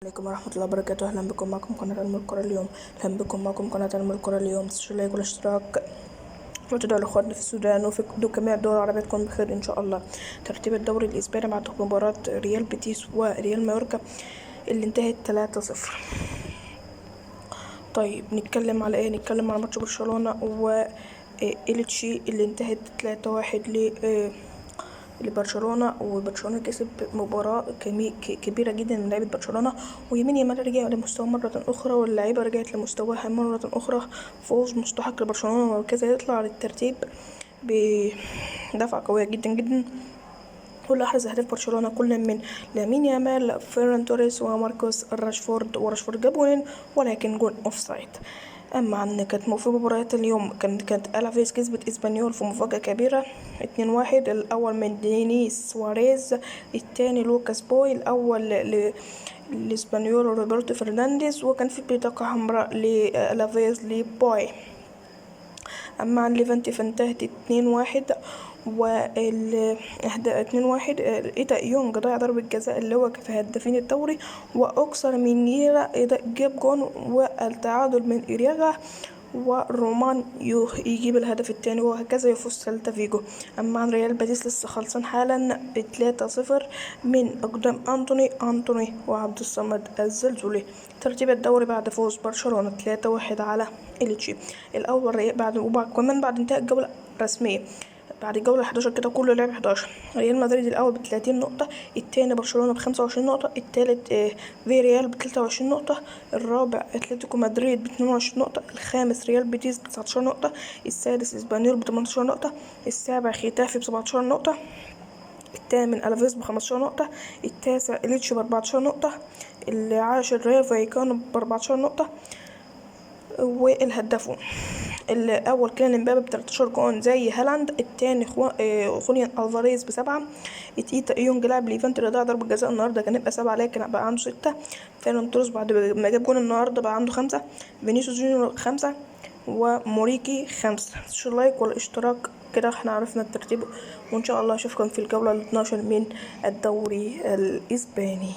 عليكم ورحمة الله وبركاته. أهلا بكم معكم قناة علم الكرة اليوم. تنسوا اللايك والاشتراك وتدعوا لإخواننا في السودان وفي جميع الدول العربية تكون بخير إن شاء الله. ترتيب الدوري الإسباني بعد مباراة ريال بيتيس وريال مايوركا اللي انتهت 3-0. طيب نتكلم على نتكلم على ماتش برشلونة وإلتشي اللي انتهت 3-1 لبرشلونة، وبرشلونة كسب مباراة كبيرة جدا من لعيبة برشلونة، ويمين يامال رجع لمستوى مرة أخرى واللعيبة رجعت لمستواها مرة أخرى. فوز مستحق لبرشلونة وكذا يطلع للترتيب بدفعة قوية جدا جدا. كل أحرز أهداف برشلونة كل من لامين يامال، فيران توريس وماركوس وراشفورد جاب جولين ولكن جول اوفسايد. اما عن كانت في مباريات اليوم كانت الافيس كسبت اسبانيول في مفاجأة كبيرة 2-1. الاول من دينيس سواريز، الثاني لوكاس بوي، الاول لاسبانيول روبرتو فرنانديز، وكان في بطاقة حمراء لالافيس لبوي. اما عن ليفانتي فانتهت 2-1 والإهداء 2-1. إيتا يونج ضيع ضربة جزاء اللي هو في هدافين الدوري، وأكثر من نيرا جاب جون، والتعادل من إيريغا ورومان يجيب الهدف الثاني، وهكذا يفوز سيلتا فيجو. أما عن ريال بيتيس لسه خلصان حالا 3-0 من أقدام أنتوني وعبد الصمد الزلزولي. ترتيب الدوري بعد فوز برشلونة 3-1 على إلتشي الأول بعد انتهاء الجولة الرسمية. بعد الجولة 11 كده كله لعب 11. ريال مدريد الأول ب30 نقطة، الثاني برشلونة ب25 نقطة، الثالث فياريال ب23 نقطة، الرابع اتلتيكو مدريد ب22 نقطة، الخامس ريال بيتيس ب19 نقطة، السادس اسبانيول ب18 نقطة، السابع ختافي ب17 نقطة، الثامن الافيس ب15 نقطة، التاسع إليتش ب14 نقطة، العاشر ريال فايكانو ب14 نقطة. والهدافون الاول كان امبابي ب13 جون زي هالاند، الثاني خوليان الفاريز ب7، ايتا يونج لاعب ليفانتي اللي ضيع ضربة جزاء النهارده كان يبقى 7 لكن بقى عنده 6. فيران توريس بعد ما جاب جون النهارده بقى عنده 5. فينيسيوس جونيور 5 وموريكي 5. تنسوا اللايك والاشتراك كده احنا عرفنا الترتيب، وان شاء الله اشوفكم في الجولة ال12 من الدوري الاسباني.